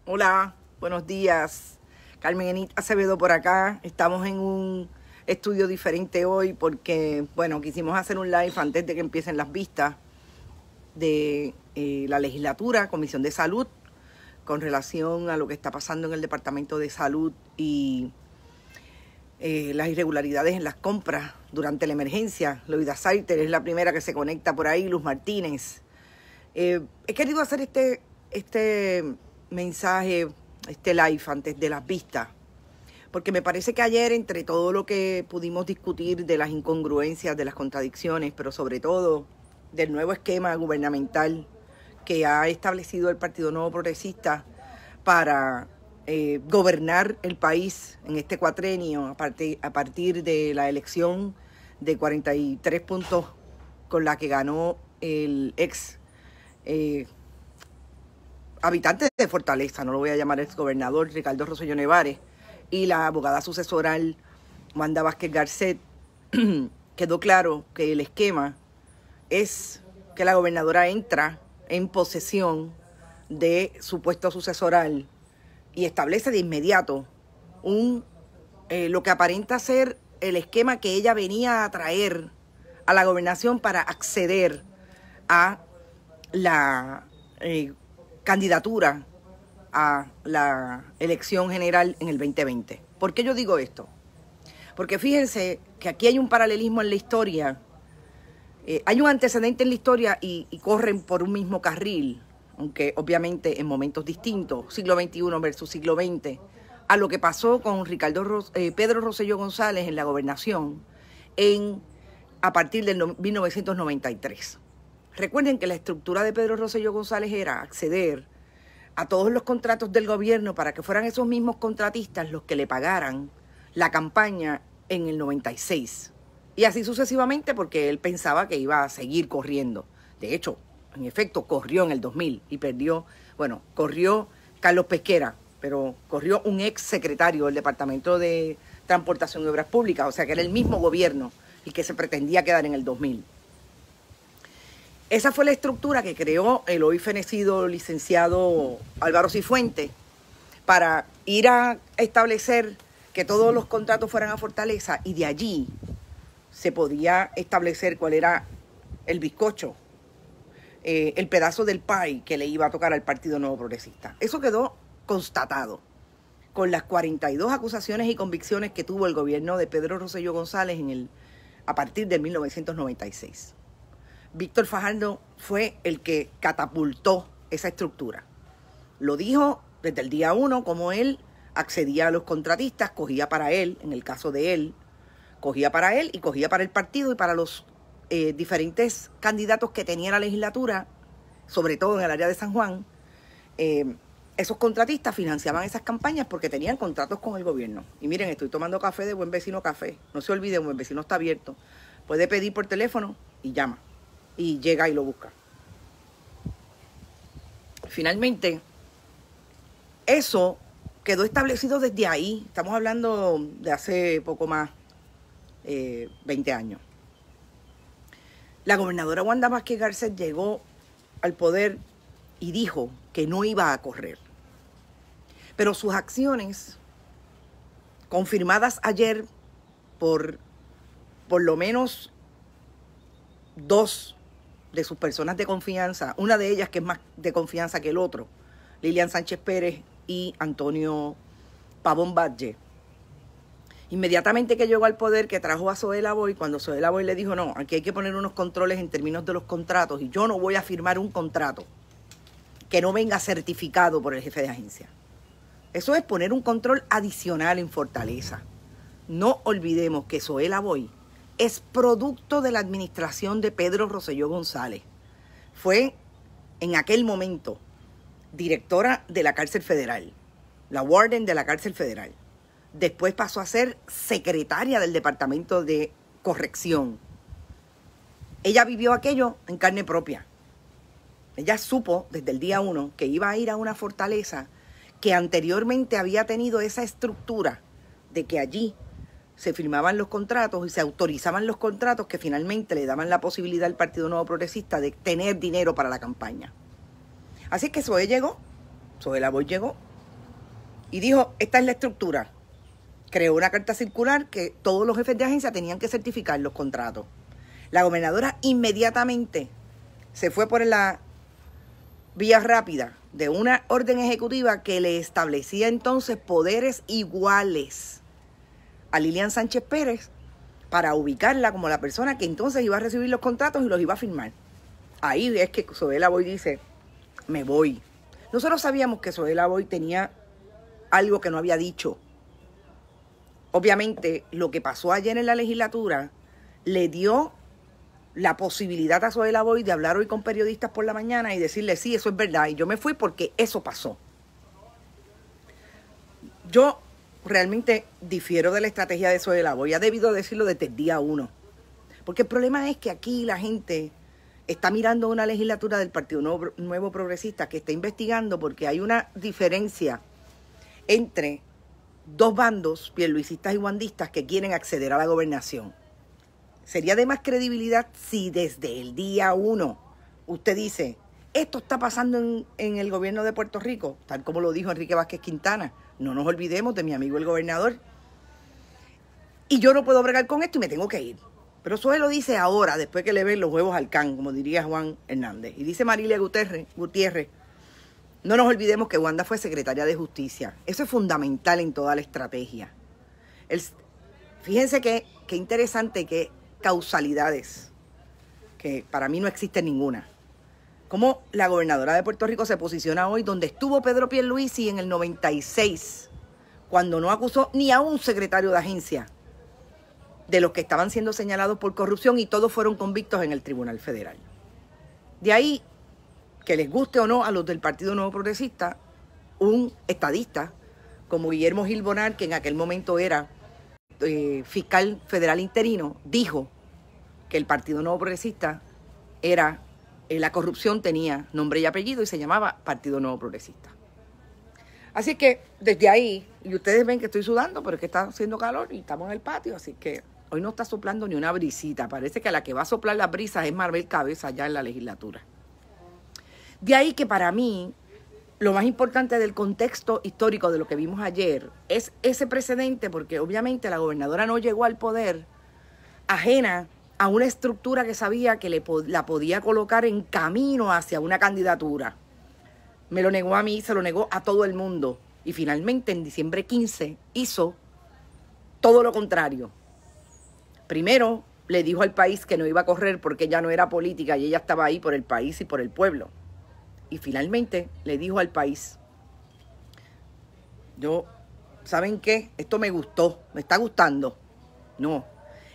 Hola, buenos días. Carmen Enit Acevedo por acá. Estamos en un estudio diferente hoy porque, quisimos hacer un live antes de que empiecen las vistas de la legislatura, Comisión de Salud, con relación a lo que está pasando en el Departamento de Salud y las irregularidades en las compras durante la emergencia. Loida Saiter es la primera que se conecta por ahí, Luz Martínez. He querido hacer este mensaje, este live antes de las vistas, porque me parece que ayer, entre todo lo que pudimos discutir de las incongruencias, de las contradicciones, pero sobre todo del nuevo esquema gubernamental que ha establecido el Partido Nuevo Progresista para gobernar el país en este cuatrenio a partir de la elección de 43 puntos con la que ganó el ex habitante de Fortaleza, no lo voy a llamar ex gobernador, Ricardo Rosselló Nevares, y la abogada sucesoral Wanda Vázquez Garcet. Quedó claro que el esquema es que la gobernadora entra en posesión de su puesto sucesoral y establece de inmediato lo que aparenta ser el esquema que ella venía a traer a la gobernación para acceder a la candidatura a la elección general en el 2020. ¿Por qué yo digo esto? Porque fíjense que aquí hay un paralelismo en la historia, hay un antecedente en la historia y corren por un mismo carril, aunque obviamente en momentos distintos, siglo XXI versus siglo XX, a lo que pasó con Pedro Rosselló González en la gobernación a partir del 1993. Recuerden que la estructura de Pedro Rosselló González era acceder a todos los contratos del gobierno para que fueran esos mismos contratistas los que le pagaran la campaña en el 96. Y así sucesivamente, porque él pensaba que iba a seguir corriendo. De hecho, en efecto, corrió en el 2000 y corrió Carlos Pesquera, pero corrió un ex secretario del Departamento de Transportación y Obras Públicas, o sea que era el mismo gobierno el que se pretendía quedar en el 2000. Esa fue la estructura que creó el hoy fenecido licenciado Álvaro Cifuentes para ir a establecer que todos los contratos fueran a Fortaleza, y de allí se podía establecer cuál era el bizcocho, el pedazo del pie que le iba a tocar al Partido Nuevo Progresista. Eso quedó constatado con las 42 acusaciones y convicciones que tuvo el gobierno de Pedro Rosselló González a partir de 1996. Víctor Fajardo fue el que catapultó esa estructura. Lo dijo desde el día 1, como él accedía a los contratistas, cogía para él, en el caso de él, cogía para él y cogía para el partido y para los diferentes candidatos que tenía la legislatura, sobre todo en el área de San Juan. Esos contratistas financiaban esas campañas porque tenían contratos con el gobierno. Y miren, estoy tomando café de Buen Vecino Café. No se olvide, Buen Vecino está abierto. Puede pedir por teléfono y llama. Y llega y lo busca. Finalmente, eso quedó establecido desde ahí. Estamos hablando de hace poco más, 20 años. La gobernadora Wanda Vázquez Garcet llegó al poder y dijo que no iba a correr. Pero sus acciones, confirmadas ayer por lo menos 2 de sus personas de confianza, una de ellas que es más de confianza que el otro, Lilian Sánchez Pérez y Antonio Pavón Valle. Inmediatamente que llegó al poder, que trajo a Zoé Lavoy, cuando Zoé Lavoy le dijo, no, aquí hay que poner unos controles en términos de los contratos y yo no voy a firmar un contrato que no venga certificado por el jefe de agencia. Eso es poner un control adicional en Fortaleza. No olvidemos que Zoé Lavoy es producto de la administración de Pedro Rosselló González. Fue en aquel momento directora de la cárcel federal, la warden de la cárcel federal. Después pasó a ser secretaria del Departamento de Corrección. Ella vivió aquello en carne propia. Ella supo desde el día 1 que iba a ir a una fortaleza que anteriormente había tenido esa estructura de que allí se firmaban los contratos y se autorizaban los contratos que finalmente le daban la posibilidad al Partido Nuevo Progresista de tener dinero para la campaña. Así que Zoé Lavoy llegó y dijo, esta es la estructura. Creó una carta circular que todos los jefes de agencia tenían que certificar los contratos. La gobernadora inmediatamente se fue por la vía rápida de una orden ejecutiva que le establecía entonces poderes iguales a Lilian Sánchez Pérez para ubicarla como la persona que entonces iba a recibir los contratos y los iba a firmar. Ahí es que Zoela Boy dice, me voy. Nosotros sabíamos que Zoela Boy tenía algo que no había dicho. Obviamente, lo que pasó ayer en la legislatura le dio la posibilidad a Zoela Boy de hablar hoy con periodistas por la mañana y decirle, sí, eso es verdad. Y yo me fui porque eso pasó. Yo realmente difiero de la estrategia de Zoela Boy. Ha debido decirlo desde el día 1. Porque el problema es que aquí la gente está mirando una legislatura del Partido Nuevo Progresista que está investigando porque hay una diferencia entre dos bandos, pierluisistas y wandistas, que quieren acceder a la gobernación. Sería de más credibilidad si desde el día 1 usted dice, esto está pasando en el gobierno de Puerto Rico, tal como lo dijo Enrique Vázquez Quintana. No nos olvidemos de mi amigo el gobernador. Y yo no puedo bregar con esto y me tengo que ir. Pero Zoe lo dice ahora, después que le ven los huevos al can, como diría Juan Hernández. Y dice Marilia Gutiérrez, no nos olvidemos que Wanda fue secretaria de Justicia. Eso es fundamental en toda la estrategia. Fíjense qué interesante, qué causalidades, que para mí no existe ninguna. Cómo la gobernadora de Puerto Rico se posiciona hoy donde estuvo Pedro Pierluisi en el 96, cuando no acusó ni a un secretario de agencia de los que estaban siendo señalados por corrupción y todos fueron convictos en el Tribunal Federal. De ahí, que les guste o no a los del Partido Nuevo Progresista, un estadista como Guillermo Gil Bonar, que en aquel momento era fiscal federal interino, dijo que el Partido Nuevo Progresista era, la corrupción tenía nombre y apellido y se llamaba Partido Nuevo Progresista. Así que desde ahí, y ustedes ven que estoy sudando, pero es que está haciendo calor y estamos en el patio, así que hoy no está soplando ni una brisita. Parece que a la que va a soplar las brisas es Maribel Cabeza allá en la legislatura. De ahí que para mí, lo más importante del contexto histórico de lo que vimos ayer es ese precedente, porque obviamente la gobernadora no llegó al poder ajena a una estructura que sabía que la podía colocar en camino hacia una candidatura. Me lo negó a mí, se lo negó a todo el mundo. Y finalmente, en diciembre 15, hizo todo lo contrario. Primero, le dijo al país que no iba a correr porque ella no era política y ella estaba ahí por el país y por el pueblo. Y finalmente, le dijo al país, ¿saben qué? Esto me gustó, me está gustando. No,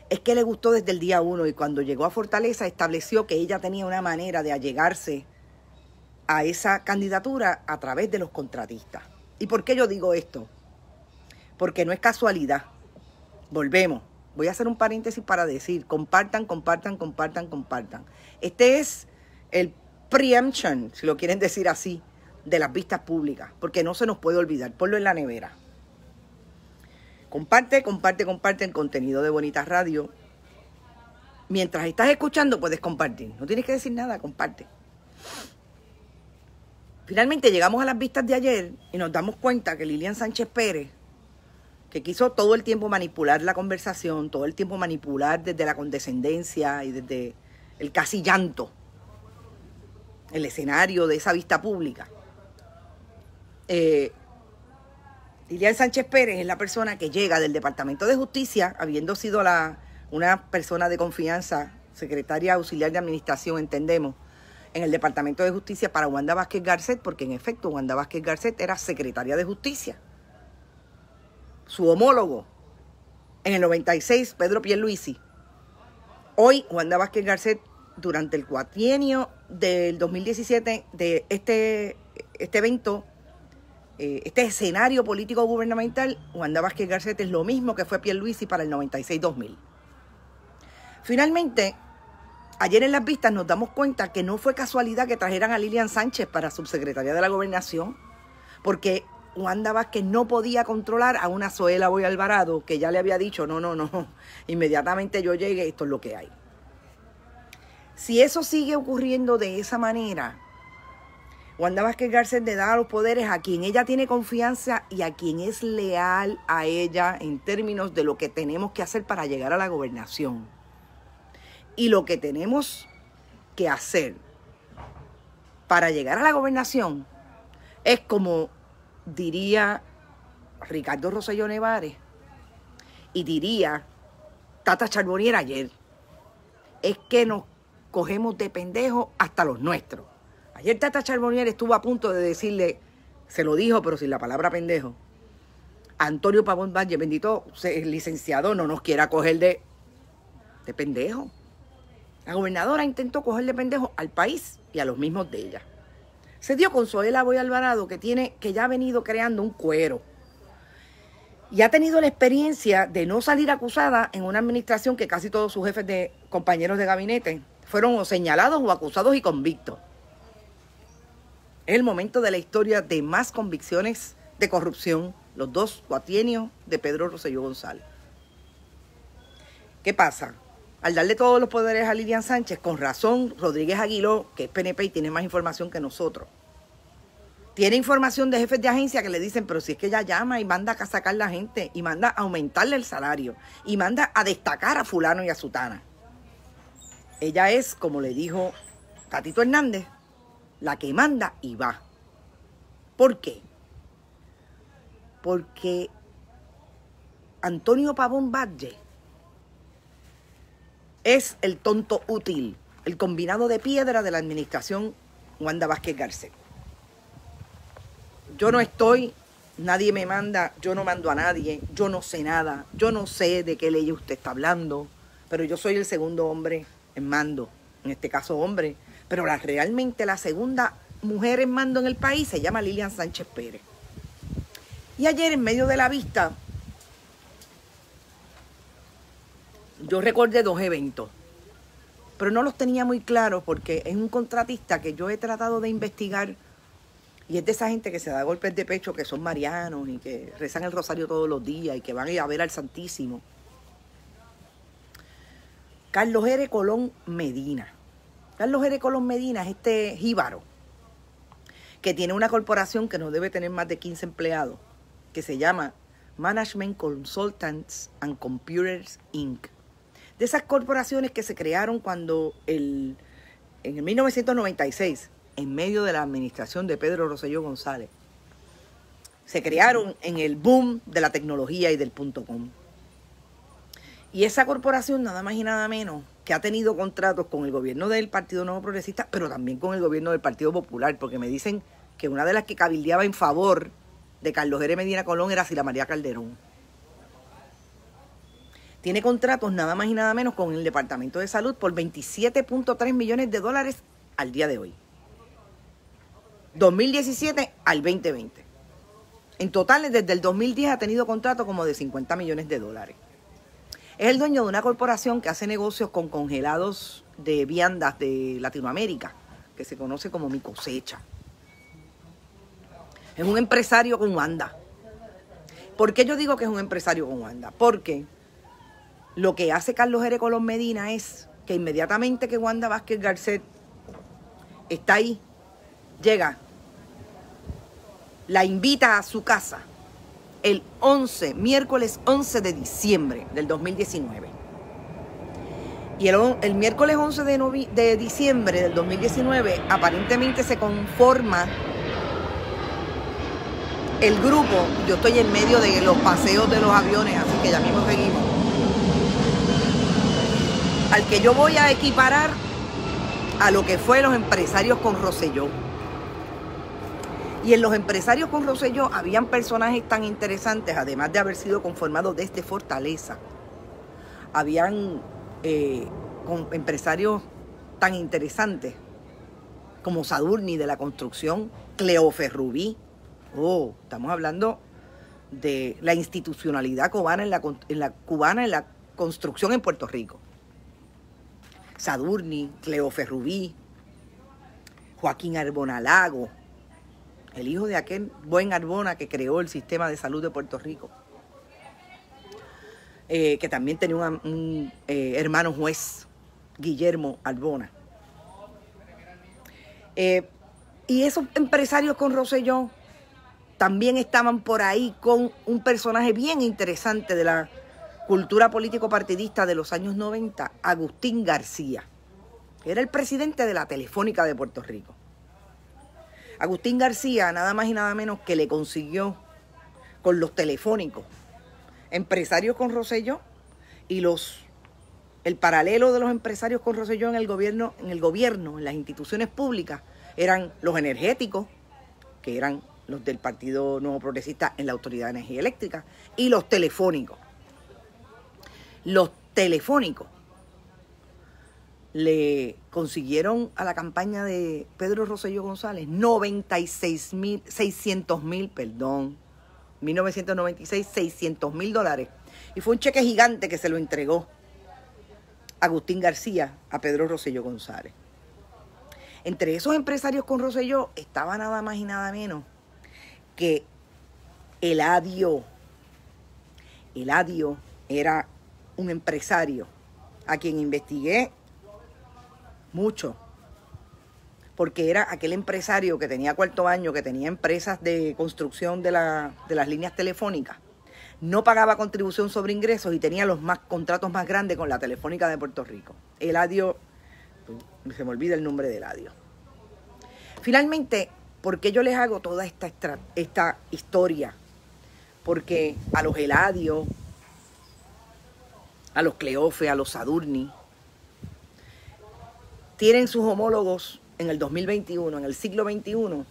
es que le gustó desde el día 1 y cuando llegó a Fortaleza estableció que ella tenía una manera de allegarse a esa candidatura a través de los contratistas. ¿Y por qué yo digo esto? Porque no es casualidad. Volvemos. Voy a hacer un paréntesis para decir, compartan. Este es el preemption, si lo quieren decir así, de las vistas públicas, porque no se nos puede olvidar. Ponlo en la nevera. Comparte el contenido de Bonita Radio. Mientras estás escuchando, puedes compartir. No tienes que decir nada, comparte. Finalmente llegamos a las vistas de ayer y nos damos cuenta que Lilian Sánchez Pérez, que quiso todo el tiempo manipular la conversación, todo el tiempo manipular desde la condescendencia y desde el casi llanto, el escenario de esa vista pública. Lilian Sánchez Pérez es la persona que llega del Departamento de Justicia, habiendo sido una persona de confianza, secretaria auxiliar de administración, entendemos, en el Departamento de Justicia para Wanda Vázquez Garcet, porque en efecto Wanda Vázquez Garcet era secretaria de Justicia. Su homólogo en el 96, Pedro Pierluisi. Hoy, Wanda Vázquez Garcet, durante el cuatrienio del 2017, de este evento, este escenario político gubernamental, Wanda Vázquez Garcet es lo mismo que fue Pierluisi para el 96-2000. Finalmente, ayer en las vistas nos damos cuenta que no fue casualidad que trajeran a Lilian Sánchez para subsecretaria de la Gobernación, porque Wanda Vázquez no podía controlar a una Zoela Boy Alvarado que ya le había dicho, no, inmediatamente yo llegue, esto es lo que hay. Si eso sigue ocurriendo de esa manera, Wanda Vázquez Garcet le da los poderes a quien ella tiene confianza y a quien es leal a ella en términos de lo que tenemos que hacer para llegar a la gobernación. Y lo que tenemos que hacer para llegar a la gobernación es como diría Ricardo Rosselló Nevares y diría Tata Charbonnier ayer, es que nos cogemos de pendejos hasta los nuestros. Ayer Tata Charbonnier estuvo a punto de decirle, se lo dijo, pero sin la palabra pendejo, Antonio Pavón Valle, bendito el licenciado, no nos quiera coger de pendejo. La gobernadora intentó coger de pendejo al país y a los mismos de ella. Se dio con Zoela Boy Alvarado, que ya ha venido creando un cuero. Y ha tenido la experiencia de no salir acusada en una administración que casi todos sus jefes de compañeros de gabinete fueron o señalados o acusados y convictos. Es el momento de la historia de más convicciones de corrupción, los 2 cuatrienios de Pedro Rosselló González. ¿Qué pasa? Al darle todos los poderes a Lilian Sánchez, con razón, Rodríguez Aguiló, que es PNP y tiene más información que nosotros, tiene información de jefes de agencia que le dicen, pero si es que ella llama y manda a sacar la gente, y manda a aumentarle el salario, y manda a destacar a fulano y a sutana. Ella es, como le dijo Tatito Hernández, la que manda y va. ¿Por qué? Porque Antonio Pavón Valle es el tonto útil, el combinado de piedra de la administración Wanda Vázquez Garcet. Yo no estoy, nadie me manda, yo no mando a nadie, yo no sé nada, yo no sé de qué ley usted está hablando, pero yo soy el segundo hombre en mando, en este caso hombre, pero realmente la segunda mujer en mando en el país se llama Lilian Sánchez Pérez. Y ayer en medio de la vista, yo recordé 2 eventos, pero no los tenía muy claros porque es un contratista que yo he tratado de investigar y es de esa gente que se da golpes de pecho, que son marianos y que rezan el rosario todos los días y que van a ir a ver al Santísimo. Carlos R. Colón Medina. Carlos R. Colón Medina es este jíbaro que tiene una corporación que no debe tener más de 15 empleados, que se llama Management Consultants and Computers Inc. De esas corporaciones que se crearon cuando en el 1996, en medio de la administración de Pedro Rosselló González, se crearon en el boom de la tecnología y del .com. Y esa corporación, nada más y nada menos, que ha tenido contratos con el gobierno del Partido Nuevo Progresista, pero también con el gobierno del Partido Popular, porque me dicen que una de las que cabildeaba en favor de Carlos R. Medina Colón era Sila María Calderón. Tiene contratos nada más y nada menos con el Departamento de Salud por 27.3 millones de dólares al día de hoy. 2017 al 2020. En total, desde el 2010 ha tenido contratos como de 50 millones de dólares. Es el dueño de una corporación que hace negocios con congelados de viandas de Latinoamérica, que se conoce como Mi Cosecha. Es un empresario con Wanda. ¿Por qué yo digo que es un empresario con Wanda? Porque lo que hace Carlos R. Colón Medina es que inmediatamente que Wanda Vázquez Garcet está ahí, llega, la invita a su casa el miércoles 11 de diciembre del 2019. Y el miércoles 11 de diciembre del 2019 aparentemente se conforma el grupo. Yo estoy en medio de los paseos de los aviones, así que ya mismo seguimos. Al que yo voy a equiparar a lo que fue los empresarios con Rosselló. Y en los empresarios con Rosselló habían personajes tan interesantes, además de haber sido conformados desde Fortaleza. Habían empresarios tan interesantes como Sadurni de la construcción, Cleoferrubí. Estamos hablando de la institucionalidad cubana en la construcción en Puerto Rico. Sadurni, Cleoferrubí, Joaquín Arbona Lago, el hijo de aquel buen Arbona que creó el sistema de salud de Puerto Rico, que también tenía un hermano juez, Guillermo Arbona. Y esos empresarios con Rosselló también estaban por ahí con un personaje bien interesante de la cultura político-partidista de los años 90, Agustín García. Era el presidente de la Telefónica de Puerto Rico. Agustín García, nada más y nada menos que le consiguió con los telefónicos, empresarios con Rosselló y el paralelo de los empresarios con Rosselló en el gobierno, en las instituciones públicas, eran los energéticos, que eran los del Partido Nuevo Progresista en la Autoridad de Energía Eléctrica, y los telefónicos. Los telefónicos le consiguieron a la campaña de Pedro Rosselló González 1996, $600,000. Y fue un cheque gigante que se lo entregó Agustín García a Pedro Rosselló González. Entre esos empresarios con Rosselló estaba nada más y nada menos que Eladio. Eladio era un empresario a quien investigué mucho, porque era aquel empresario que tenía cuarto año, que tenía empresas de construcción de las líneas telefónicas, no pagaba contribución sobre ingresos y tenía los contratos más grandes con la Telefónica de Puerto Rico. Eladio, se me olvida el nombre de Eladio. Finalmente, ¿por qué yo les hago toda esta historia? Porque a los Eladio, a los Cleofe, a los Sadurni, tienen sus homólogos en el 2021, en el siglo XXI, en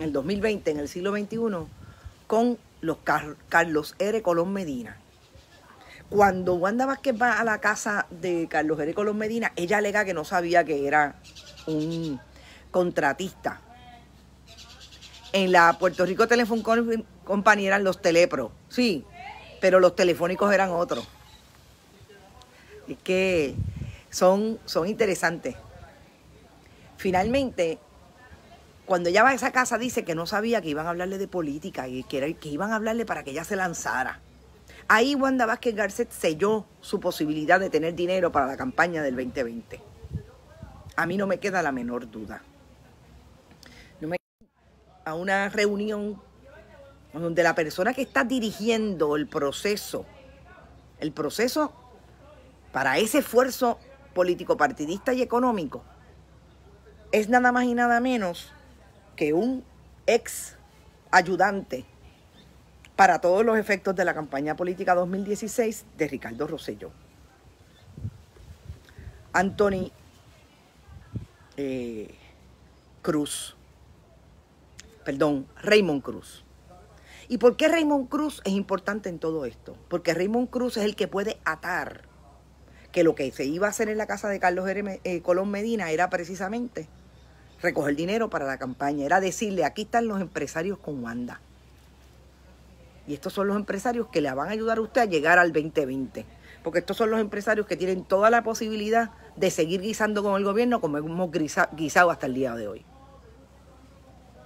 el 2020, en el siglo XXI, con los Carlos R. Colón Medina. Cuando Wanda Vázquez va a la casa de Carlos R. Colón Medina, ella alega que no sabía que era un contratista. En la Puerto Rico Telephone Company eran los Telepro, sí, pero los telefónicos eran otros. Es que son interesantes. Finalmente, cuando ella va a esa casa, dice que no sabía que iban a hablarle de política y que iban a hablarle para que ella se lanzara. Ahí Wanda Vázquez Garcet selló su posibilidad de tener dinero para la campaña del 2020. A mí no me queda la menor duda. No me a una reunión donde la persona que está dirigiendo el proceso para ese esfuerzo político, partidista y económico, es nada más y nada menos que un ex ayudante para todos los efectos de la campaña política 2016 de Ricardo Rosselló. Anthony Raymond Cruz. ¿Y por qué Raymond Cruz es importante en todo esto? Porque Raymond Cruz es el que puede atar que lo que se iba a hacer en la casa de Carlos Colón Medina era precisamente recoger dinero para la campaña, era decirle, aquí están los empresarios con Wanda. Y estos son los empresarios que le van a ayudar a usted a llegar al 2020. Porque estos son los empresarios que tienen toda la posibilidad de seguir guisando con el gobierno como hemos guisado hasta el día de hoy.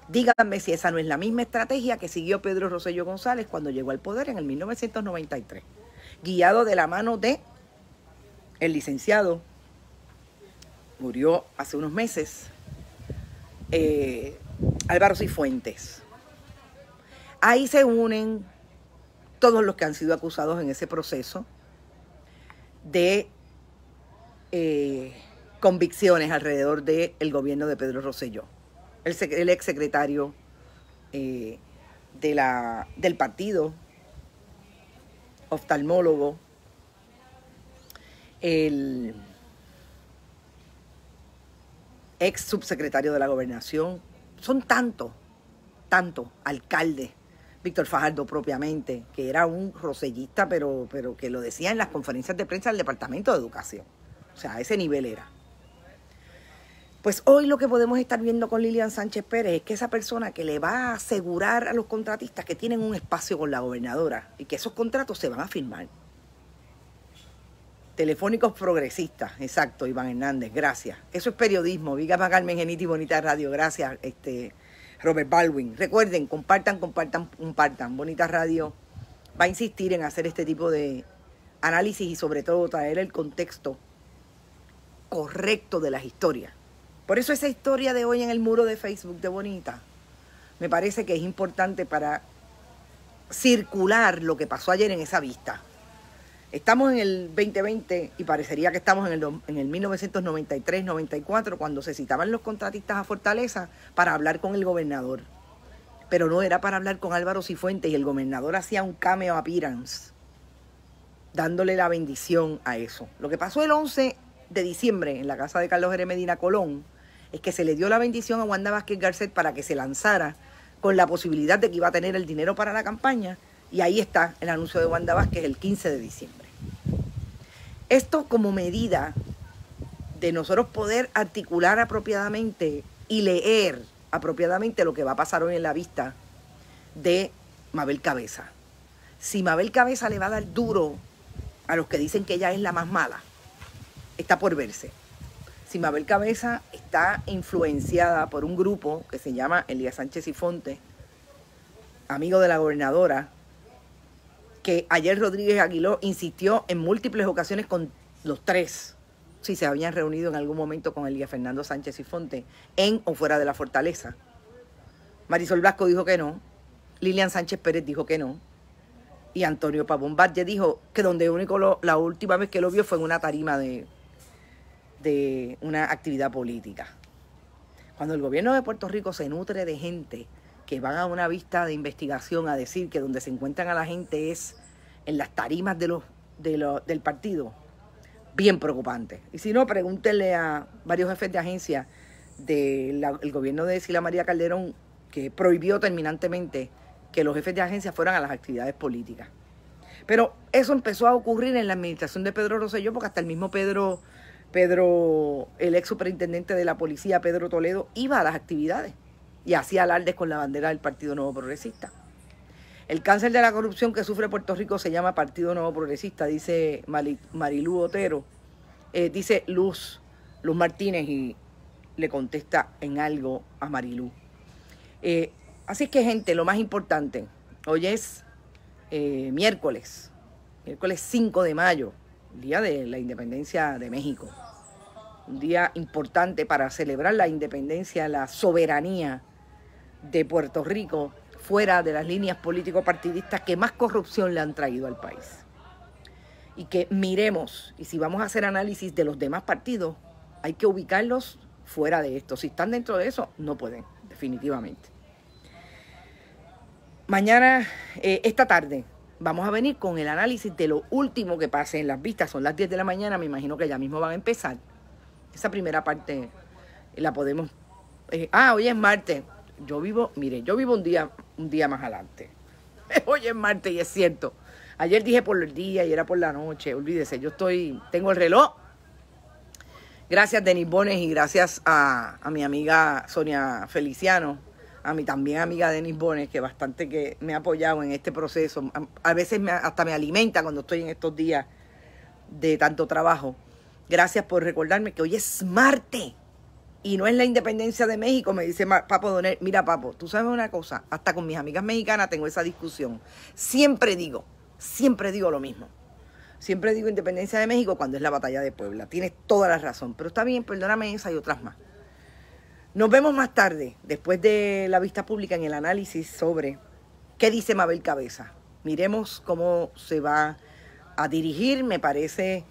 Díganme si esa no es la misma estrategia que siguió Pedro Rosselló González cuando llegó al poder en el 1993. Guiado de la mano de el licenciado, murió hace unos meses, Álvaro Cifuentes. Ahí se unen todos los que han sido acusados en ese proceso de convicciones alrededor del gobierno de Pedro Rosselló. El exsecretario del partido, oftalmólogo, el ex subsecretario de la Gobernación, son tantos alcaldes, Víctor Fajardo propiamente, que era un rosellista, pero que lo decía en las conferencias de prensa del Departamento de Educación. O sea, a ese nivel era. Pues hoy lo que podemos estar viendo con Lilian Sánchez Pérez es que esa persona que le va a asegurar a los contratistas que tienen un espacio con la gobernadora y que esos contratos se van a firmar. Telefónicos progresistas, exacto, Iván Hernández, gracias. Eso es periodismo, Viga Carmen Geniti, Bonita Radio, gracias, Robert Baldwin. Recuerden, compartan. Bonita Radio va a insistir en hacer este tipo de análisis y sobre todo traer el contexto correcto de las historias Por eso esa historia de hoy en el muro de Facebook de Bonita, me parece que es importante para circular lo que pasó ayer en esa vista. Estamos en el 2020 y parecería que estamos en el 1993-94, cuando se citaban los contratistas a Fortaleza para hablar con el gobernador. Pero no era para hablar con Álvaro Cifuentes, y el gobernador hacía un cameo appearance, dándole la bendición a eso. Lo que pasó el 11 de diciembre en la casa de Carlos Jerez Medina Colón es que se le dio la bendición a Wanda Vázquez Garcet para que se lanzara con la posibilidad de que iba a tener el dinero para la campaña, y ahí está el anuncio de Wanda Vázquez el 15 de diciembre. Esto como medida de nosotros poder articular apropiadamente y leer apropiadamente lo que va a pasar hoy en la vista de Mabel Cabeza. Si Mabel Cabeza le va a dar duro a los que dicen que ella es la más mala, está por verse. Si Mabel Cabeza está influenciada por un grupo que se llama Elías Sánchez y Fonte, amigo de la gobernadora, que ayer Rodríguez Aguiló insistió en múltiples ocasiones con los tres, si se habían reunido en algún momento con Elías Fernando Sánchez y Fonte, en o fuera de la Fortaleza. Marisol Blasco dijo que no, Lilian Sánchez Pérez dijo que no, y Antonio Pavón Valle dijo que la última vez que lo vio fue en una tarima de una actividad política. Cuando el gobierno de Puerto Rico se nutre de gente que van a una vista de investigación a decir que donde se encuentran a la gente es en las tarimas del partido, bien preocupante. Y si no, pregúntenle a varios jefes de agencia del gobierno de Sila María Calderón, que prohibió terminantemente que los jefes de agencia fueran a las actividades políticas. Pero eso empezó a ocurrir en la administración de Pedro Rosselló, porque hasta el mismo Pedro, el ex superintendente de la policía, Pedro Toledo, iba a las actividades y hacía alardes con la bandera del Partido Nuevo Progresista. El cáncer de la corrupción que sufre Puerto Rico se llama Partido Nuevo Progresista, dice Marilú Otero, dice Luz Martínez, y le contesta en algo a Marilú. Así es que, gente, lo más importante, hoy es miércoles 5 de mayo, día de la independencia de México. Un día importante para celebrar la independencia, la soberanía de Puerto Rico fuera de las líneas político-partidistas que más corrupción le han traído al país. Y que miremos, y si vamos a hacer análisis de los demás partidos, hay que ubicarlos fuera de esto. Si están dentro de eso, no pueden, definitivamente. Mañana, esta tarde, vamos a venir con el análisis de lo último que pase en las vistas. Son las 10 de la mañana, me imagino que ya mismo van a empezar. Esa primera parte la podemos... hoy es martes. Yo vivo un día más adelante. Hoy es martes y es cierto. Ayer dije por el día y era por la noche. Olvídese, tengo el reloj. Gracias, Denis Bones, y gracias a mi amiga Sonia Feliciano, a mi también amiga Denis Bones, que bastante que me ha apoyado en este proceso. A veces hasta me alimenta cuando estoy en estos días de tanto trabajo. Gracias por recordarme que hoy es martes y no es la independencia de México, me dice Papo Donel. Mira, Papo, tú sabes una cosa, hasta con mis amigas mexicanas tengo esa discusión. Siempre digo lo mismo. Siempre digo independencia de México cuando es la batalla de Puebla. Tienes toda la razón, pero está bien, perdóname esa y otras más. Nos vemos más tarde, después de la vista pública, en el análisis sobre qué dice Mabel Cabeza. Miremos cómo se va a dirigir. Me parece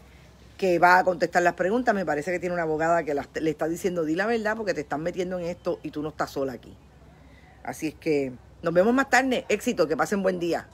que va a contestar las preguntas. Me parece que tiene una abogada que le está diciendo, di la verdad porque te están metiendo en esto y tú no estás sola aquí. Así es que nos vemos más tarde. Éxito, que pasen buen día.